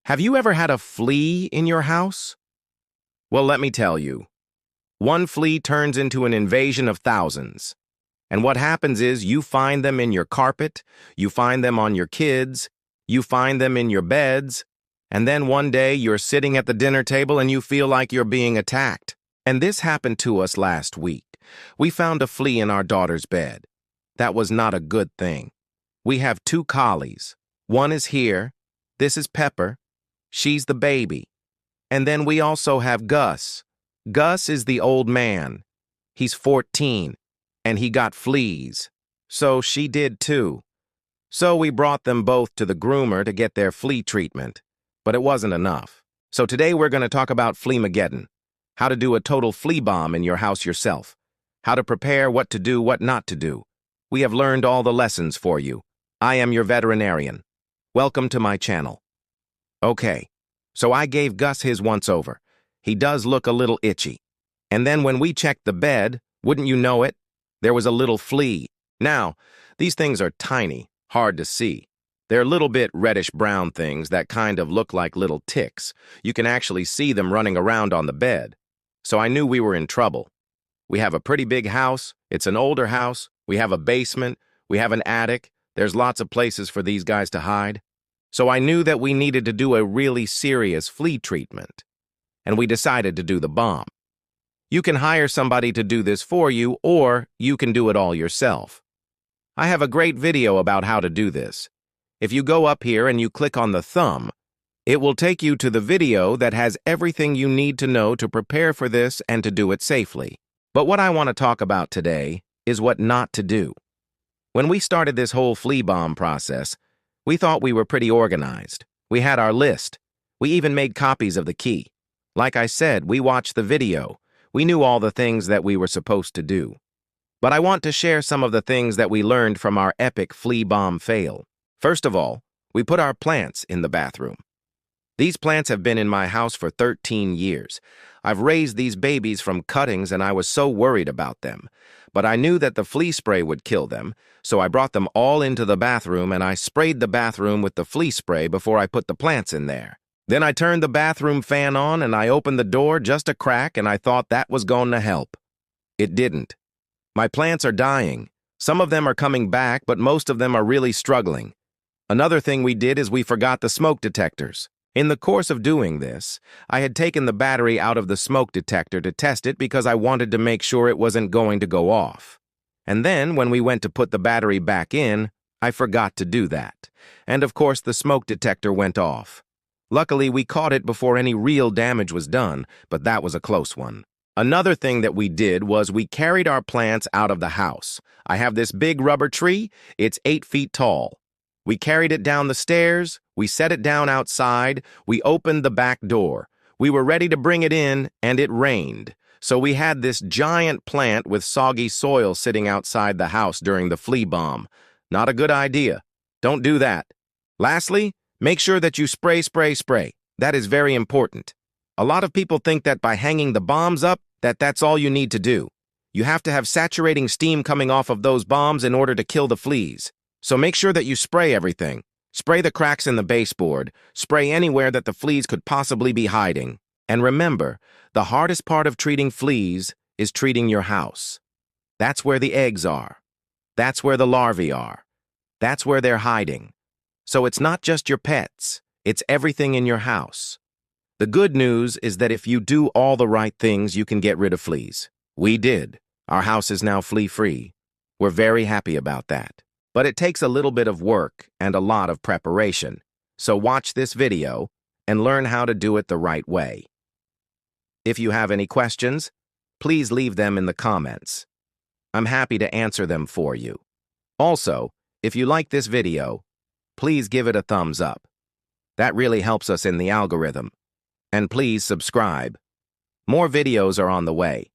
Have you ever had a flea in your house? Well, let me tell you. One flea turns into an invasion of thousands. And what happens is you find them in your carpet, you find them on your kids, you find them in your beds, and then one day you're sitting at the dinner table and you feel like you're being attacked. And this happened to us last week. We found a flea in our daughter's bed. That was not a good thing. We have two collies. One is here. This is Pepper. She's the baby. And then we also have Gus. Gus is the old man. He's 14, and he got fleas. So she did too. So we brought them both to the groomer to get their flea treatment. But it wasn't enough. So today we're going to talk about Fleamageddon. How to do a total flea bomb in your house yourself. How to prepare, what to do, what not to do. We have learned all the lessons for you. I am your veterinarian. Welcome to my channel. Okay, so I gave Gus his once-over. He does look a little itchy. And then when we checked the bed, wouldn't you know it, there was a little flea. Now, these things are tiny, hard to see. They're little bit reddish-brown things that kind of look like little ticks. You can actually see them running around on the bed. So I knew we were in trouble. We have a pretty big house. It's an older house. We have a basement. We have an attic. There's lots of places for these guys to hide. So I knew that we needed to do a really serious flea treatment. And we decided to do the bomb. You can hire somebody to do this for you, or you can do it all yourself. I have a great video about how to do this. If you go up here and you click on the thumb, it will take you to the video that has everything you need to know to prepare for this and to do it safely. But what I want to talk about today is what not to do. When we started this whole flea bomb process, we thought we were pretty organized. We had our list. We even made copies of the key. Like I said, we watched the video. We knew all the things that we were supposed to do. But I want to share some of the things that we learned from our epic flea bomb fail. First of all, we put our plants in the bathroom. These plants have been in my house for 13 years. I've raised these babies from cuttings and I was so worried about them. But I knew that the flea spray would kill them, so I brought them all into the bathroom and I sprayed the bathroom with the flea spray before I put the plants in there. Then I turned the bathroom fan on and I opened the door just a crack and I thought that was going to help. It didn't. My plants are dying. Some of them are coming back, but most of them are really struggling. Another thing we did is we forgot the smoke detectors. In the course of doing this, I had taken the battery out of the smoke detector to test it because I wanted to make sure it wasn't going to go off. And then, when we went to put the battery back in, I forgot to do that. And of course, the smoke detector went off. Luckily, we caught it before any real damage was done, but that was a close one. Another thing that we did was we carried our plants out of the house. I have this big rubber tree. It's 8 feet tall. We carried it down the stairs, we set it down outside, we opened the back door. We were ready to bring it in, and it rained. So we had this giant plant with soggy soil sitting outside the house during the flea bomb. Not a good idea. Don't do that. Lastly, make sure that you spray. That is very important. A lot of people think that by hanging the bombs up, that's all you need to do. You have to have saturating steam coming off of those bombs in order to kill the fleas. So make sure that you spray everything. Spray the cracks in the baseboard. Spray anywhere that the fleas could possibly be hiding. And remember, the hardest part of treating fleas is treating your house. That's where the eggs are. That's where the larvae are. That's where they're hiding. So it's not just your pets. It's everything in your house. The good news is that if you do all the right things, you can get rid of fleas. We did. Our house is now flea-free. We're very happy about that. But it takes a little bit of work and a lot of preparation. So watch this video and learn how to do it the right way. If you have any questions, please leave them in the comments. I'm happy to answer them for you. Also, if you like this video, please give it a thumbs up. That really helps us in the algorithm. And please subscribe. More videos are on the way.